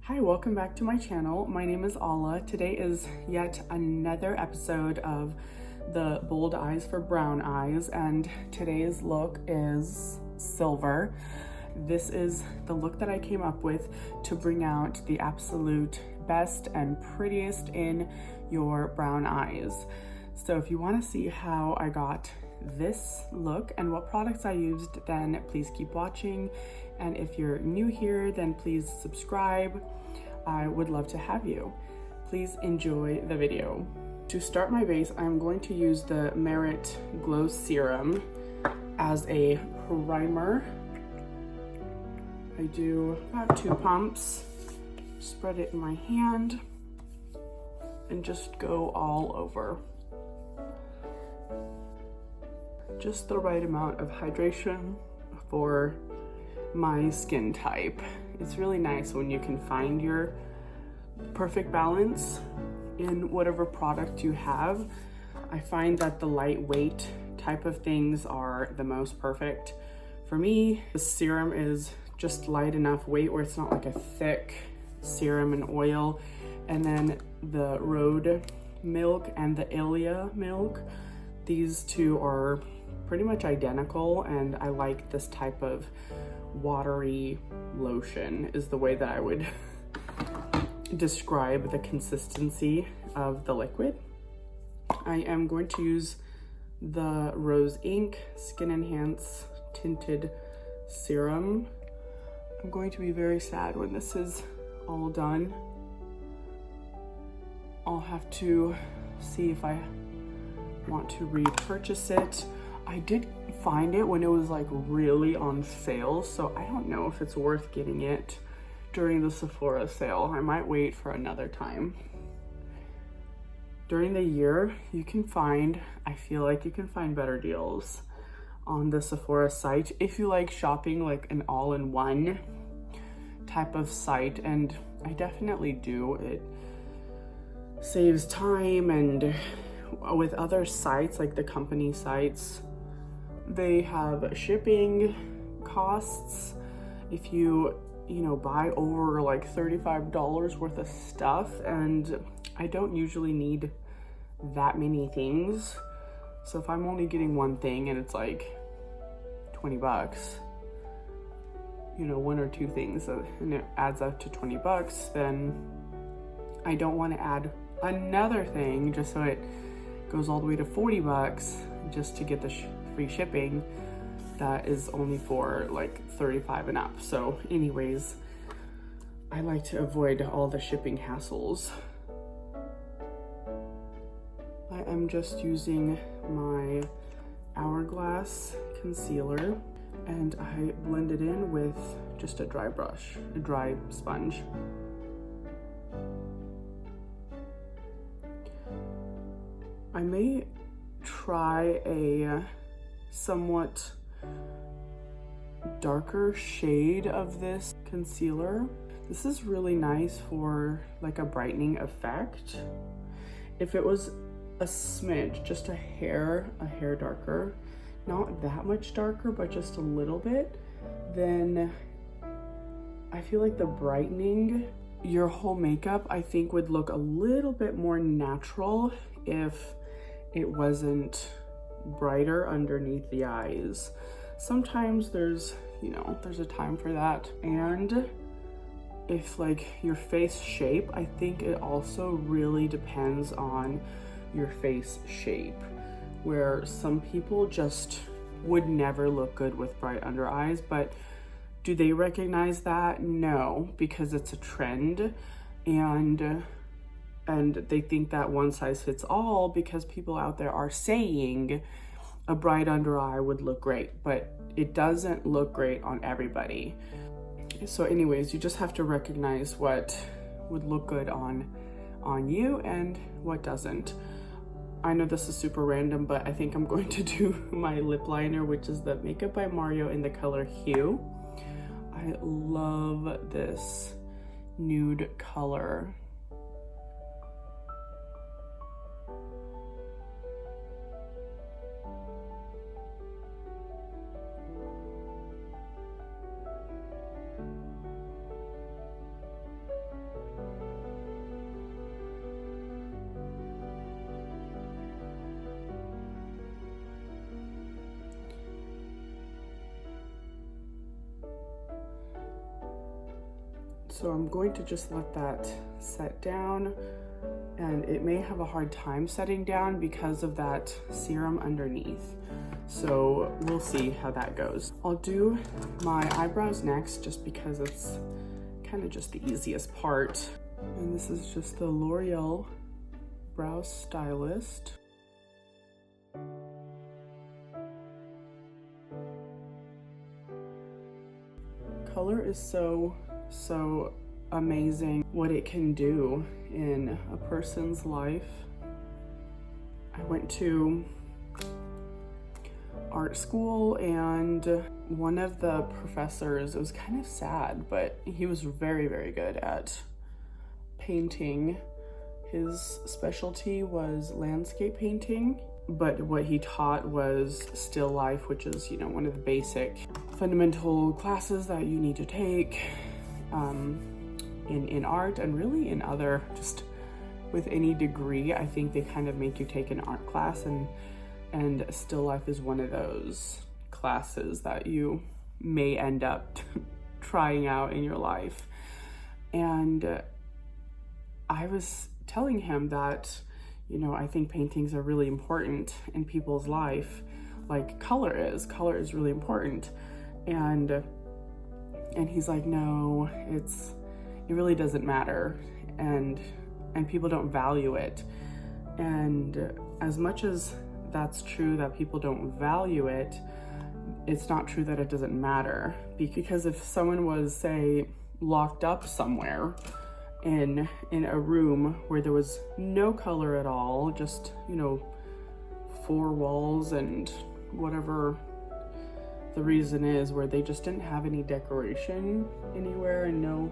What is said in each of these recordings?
Hi, welcome back to my channel. My name is Ala. Today is yet another episode of the Bold Eyes for Brown Eyes, and today's look is silver. This is the look that I came up with to bring out the absolute best and prettiest in your brown eyes. So if you want to see how I got this look and what products I used, then please keep watching. And if you're new here, then please subscribe. I would love to have you. Please enjoy the video. To start my base, I'm going to use the Merit Glow Serum as a primer. I do about 2 pumps, spread it in my hand, and just go all over. Just the right amount of hydration for my skin type. It's really nice when you can find your perfect balance in whatever product you have. I find that the lightweight type of things are the most perfect for me. The serum is just light enough weight where it's not like a thick serum and oil. And then the Rhode milk and the Ilia milk, these two are pretty much identical, and I like this type of watery lotion is the way that I would describe the consistency of the liquid. I am going to use the Rose Ink Skin Enhance Tinted Serum. I'm going to be very sad when this is all done. I'll have to see if I want to repurchase it. I did find it when it was like really on sale, so I don't know if it's worth getting it during the Sephora sale. I might wait for another time. During the year, you can find, I feel like you can find better deals on the Sephora site if you like shopping like an all-in-one type of site, and I definitely do. It saves time, and with other sites like the company sites, they have shipping costs. If you buy over like $35 worth of stuff, and I don't usually need that many things. So if I'm only getting one thing and it's like 20 bucks, 1 or 2 things, and it adds up to 20 bucks, then I don't want to add another thing just so it goes all the way to 40 bucks just to get the free shipping that is only for like 35 and up. So anyways, I like to avoid all the shipping hassles. I am just using my Hourglass concealer, and I blend it in with just a dry brush, a dry sponge. I may try a somewhat darker shade of this concealer. This is really nice for like a brightening effect. If it was a smidge, just a hair darker, not that much darker, but just a little bit, then I feel like the brightening, your whole makeup, I think would look a little bit more natural if it wasn't brighter underneath the eyes. Sometimes there's a time for that. And if like your face shape, I think it also really depends on your face shape, where some people just would never look good with bright under eyes. But do they recognize that? No, because it's a trend, and they think that one size fits all because people out there are saying a bright under eye would look great, but it doesn't look great on everybody. So anyways, you just have to recognize what would look good on you and what doesn't. I know this is super random, but I think I'm going to do my lip liner, which is the Makeup by Mario in the color Hugh. I love this nude color. So I'm going to just let that set down, and it may have a hard time setting down because of that serum underneath. So we'll see how that goes. I'll do my eyebrows next just because it's kind of just the easiest part. And this is just the Loreal Brow Stylist. Color is so amazing what it can do in a person's life. I went to art school, and one of the professors, it was kind of sad, but he was very, very good at painting. His specialty was landscape painting, but what he taught was still life, which is, you know, one of the basic fundamental classes that you need to take in art, and really in other, just with any degree. I think they kind of make you take an art class, and still life is one of those classes that you may end up trying out in your life. And I was telling him that, you know, I think paintings are really important in people's life, like color is really important. And he's like, no, it really doesn't matter, and people don't value it. And as much as that's true that people don't value it, it's not true that it doesn't matter. Because if someone was, say, locked up somewhere in a room where there was no color at all, just, you know, 4 walls and whatever the reason is, where they just didn't have any decoration anywhere and no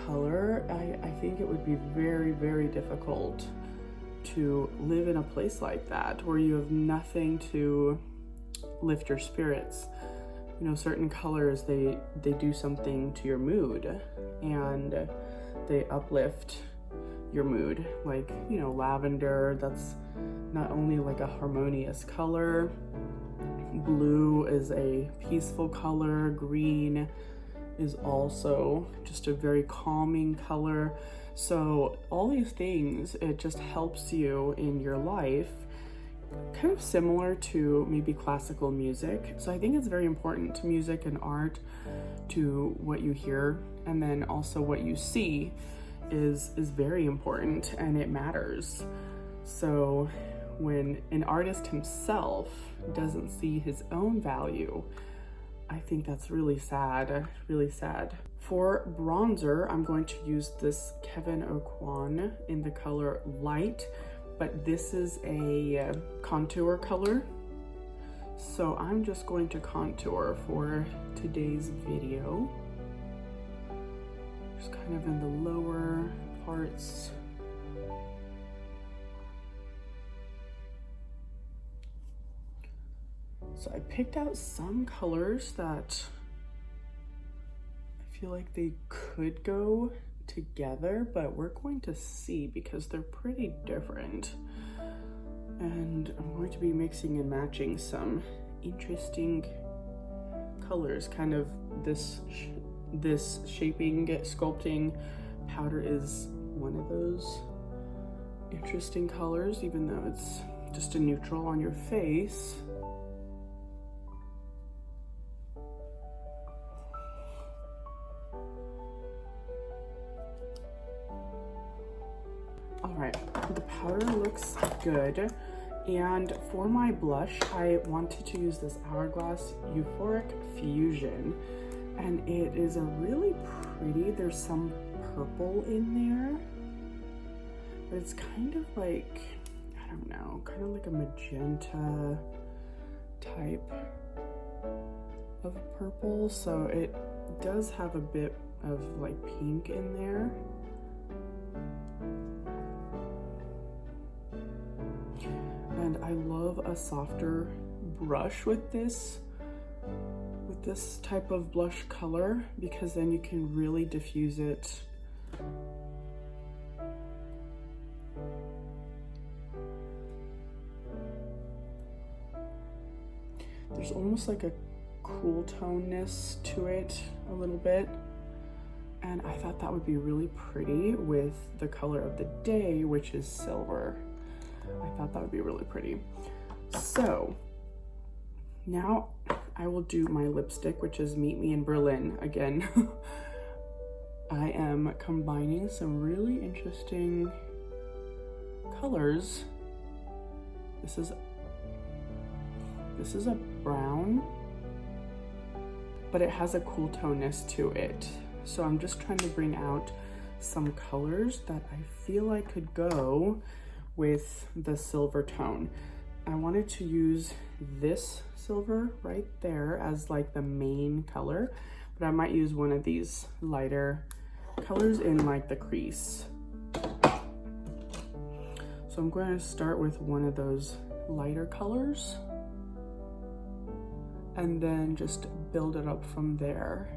color, I think it would be very, very difficult to live in a place like that where you have nothing to lift your spirits. You know, certain colors, they do something to your mood, and they uplift your mood. Like, you know, lavender, that's not only like a harmonious color, blue is a peaceful color, green is also just a very calming color. So all these things, it just helps you in your life, kind of similar to maybe classical music. So I think it's very important to music and art, to what you hear, and then also what you see is very important, and it matters. So when an artist himself doesn't see his own value, I think that's really sad, really sad. For bronzer, I'm going to use this Kevin Aucoin in the color Light, but this is a contour color. So I'm just going to contour for today's video. Just kind of in the lower parts. So I picked out some colors that I feel like they could go together, but we're going to see because they're pretty different. And I'm going to be mixing and matching some interesting colors. Kind of this shaping, sculpting powder is one of those interesting colors, even though it's just a neutral on your face. All right, the powder looks good. And for my blush, I wanted to use this Hourglass Euphoric Fusion. And it is a really pretty, there's some purple in there, but it's kind of like, I don't know, kind of like a magenta type of purple. So it does have a bit of like pink in there. And I love a softer brush with this type of blush color, because then you can really diffuse it. There's almost like a cool toneness to it a little bit, and And I thought that would be really pretty with the color of the day, which is silver. I thought that would be really pretty. So now I will do my lipstick, which is Meet Me in Berlin. Again, I am combining some really interesting colors. This is a brown, but it has a cool toneness to it. So I'm just trying to bring out some colors that I feel like could go with the silver tone. I wanted to use this silver right there as like the main color, but I might use one of these lighter colors in like the crease. So I'm going to start with one of those lighter colors and then just build it up from there.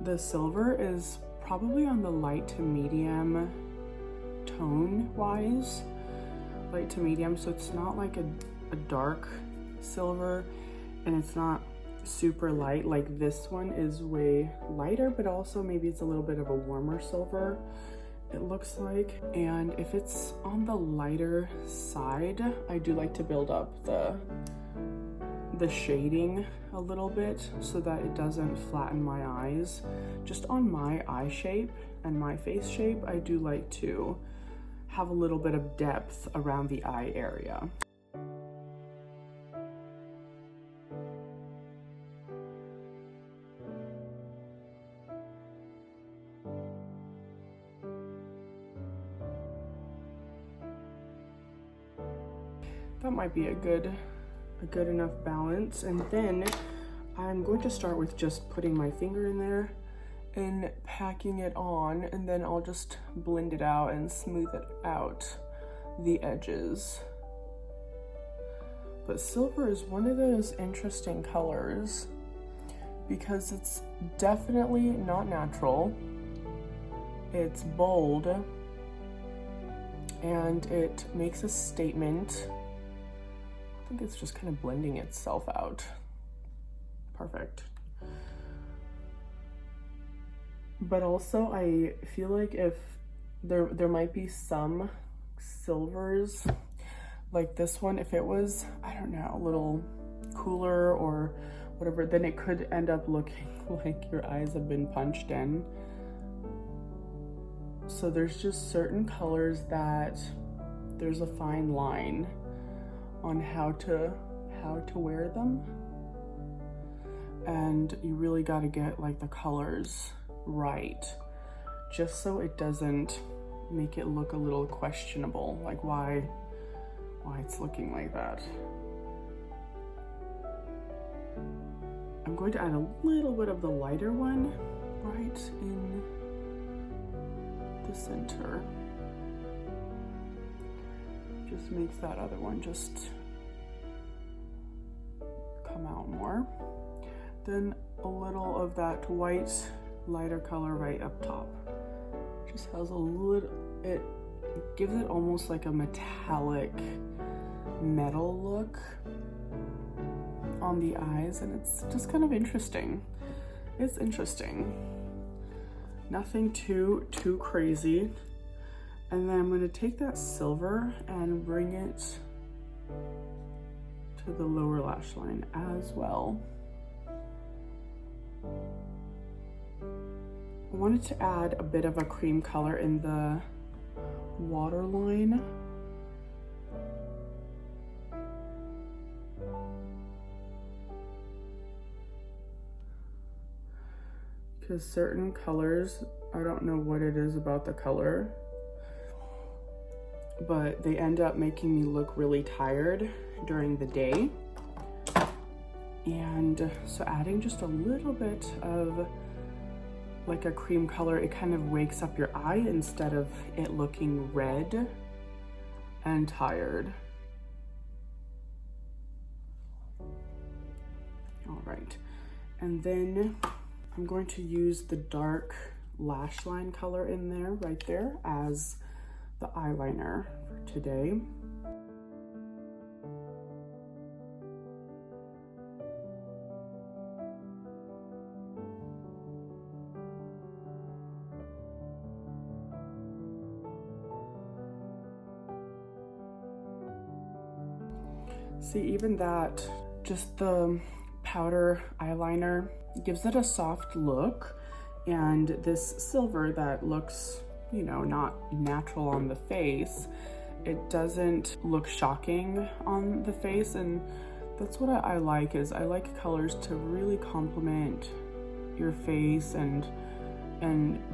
The silver is probably on the light to medium tone wise, light to medium, so it's not like a dark silver and it's not super light. Like this one is way lighter, but also maybe it's a little bit of a warmer silver, it looks like. And if it's on the lighter side, I do like to build up the shading a little bit so that it doesn't flatten my eyes. Just on my eye shape and my face shape, I do like to have a little bit of depth around the eye area. That might be a good enough balance. And then I'm going to start with just putting my finger in there and packing it on, and then I'll just blend it out and smooth it out the edges. But silver is one of those interesting colors because it's definitely not natural. It's bold and it makes a statement. I think it's just kind of blending itself out. Perfect. But also I feel like if there might be some silvers like this one, if it was, I don't know, a little cooler or whatever, then it could end up looking like your eyes have been punched in. So there's just certain colors that there's a fine line on how to wear them, and you really got to get like the colors right, just so it doesn't make it look a little questionable, like why it's looking like that. I'm going to add a little bit of the lighter one right in the center. Just makes that other one just come out more. Then a little of that white lighter color right up top. Just has a little, it gives it almost like a metallic metal look on the eyes, and it's just kind of interesting. It's interesting. Nothing too crazy. And then I'm going to take that silver and bring it to the lower lash line as well. I wanted to add a bit of a cream color in the waterline. Because certain colors, I don't know what it is about the color, but they end up making me look really tired during the day. And so adding just a little bit of like a cream color, it kind of wakes up your eye instead of it looking red and tired. right. And then I'm going to use the dark lash line color in there, right there, as the eyeliner for today. See, even that, just the powder eyeliner gives it a soft look, and this silver that looks, you know, not natural on the face, it doesn't look shocking on the face. And that's what I like, is I like colors to really complement your face and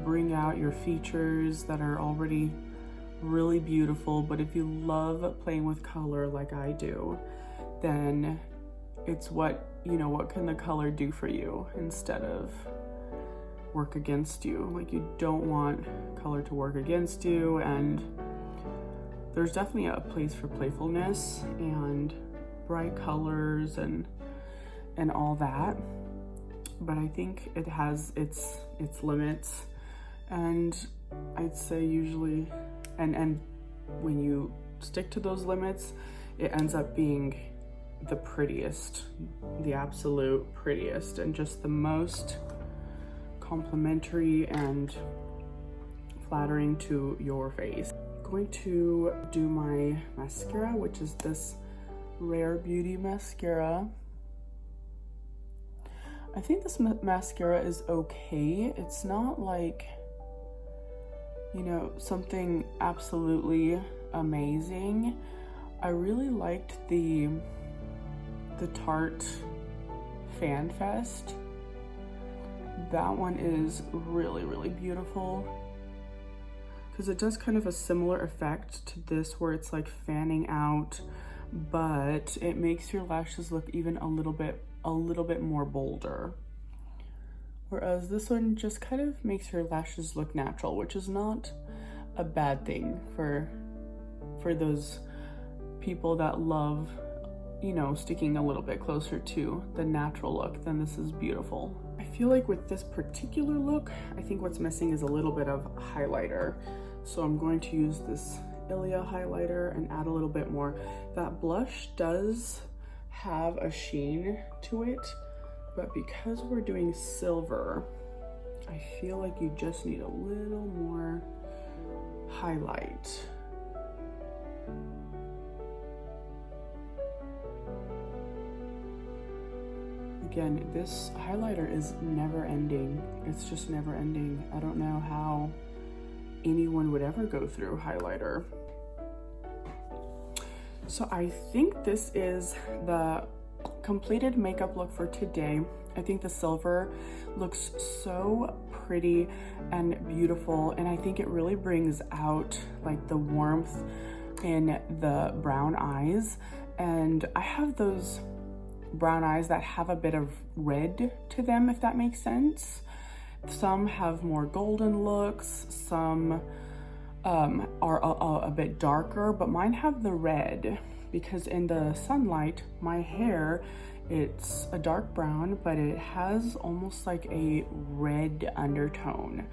bring out your features that are already really beautiful. But if you love playing with color like I do, then it's what, you know, what can the color do for you instead of work against you? Like, you don't want color to work against you, and there's definitely a place for playfulness and bright colors and all that, but I think it has its limits. And I'd say usually, and when you stick to those limits, it ends up being the prettiest, the absolute prettiest, and just the most complimentary and flattering to your face. I'm going to do my mascara, which is this Rare Beauty mascara. I think this mascara is okay. It's not like, you know, something absolutely amazing. I really liked the Tarte Fan Fest. That one is really, really beautiful, because it does kind of a similar effect to this, where it's like fanning out, but it makes your lashes look even a little bit more bolder. Whereas this one just kind of makes your lashes look natural, which is not a bad thing for those people that love, you know, sticking a little bit closer to the natural look. Then this is beautiful. I feel like with this particular look, I think what's missing is a little bit of highlighter. So I'm going to use this Ilia highlighter and add a little bit more. That blush does have a sheen to it, but because we're doing silver, I feel like you just need a little more highlight. Again, this highlighter is never ending. It's just never ending. I don't know how anyone would ever go through highlighter. So I think this is the completed makeup look for today. I think the silver looks so pretty and beautiful, and I think it really brings out like the warmth in the brown eyes. And I have those brown eyes that have a bit of red to them, if that makes sense. Some have more golden looks, some are a bit darker, but mine have the red because in the sunlight, my hair, it's a dark brown, but it has almost like a red undertone.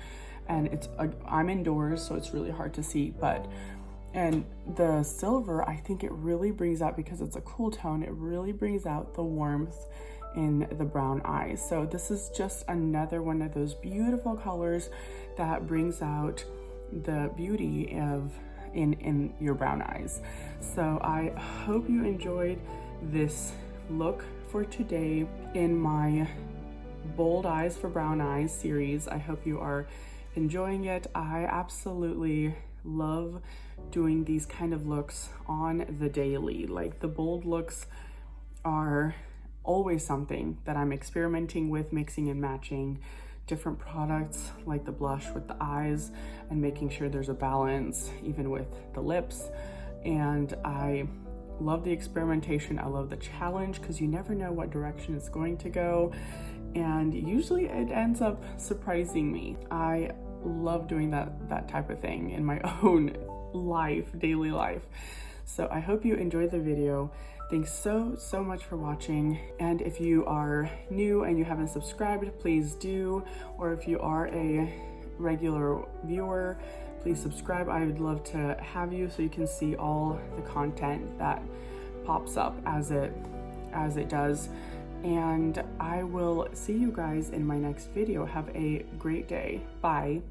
And I'm indoors, so it's really hard to see, and the silver, I think it really brings out, because it's a cool tone, it really brings out the warmth in the brown eyes. So this is just another one of those beautiful colors that brings out the beauty of in your brown eyes. So I hope you enjoyed this look for today in my Bold Eyes for Brown Eyes series. I hope you are enjoying it. I absolutely love doing these kind of looks on the daily. Like, the bold looks are always something that I'm experimenting with, mixing and matching different products like the blush with the eyes and making sure there's a balance even with the lips. And I love the experimentation. I love the challenge because you never know what direction it's going to go, and usually it ends up surprising me. I love doing that type of thing in my own life, daily life. So I hope you enjoyed the video. Thanks so much for watching. And if you are new and you haven't subscribed, please do. Or if you are a regular viewer, please subscribe. I would love to have you so you can see all the content that pops up as it does. And I will see you guys in my next video. Have a great day. Bye.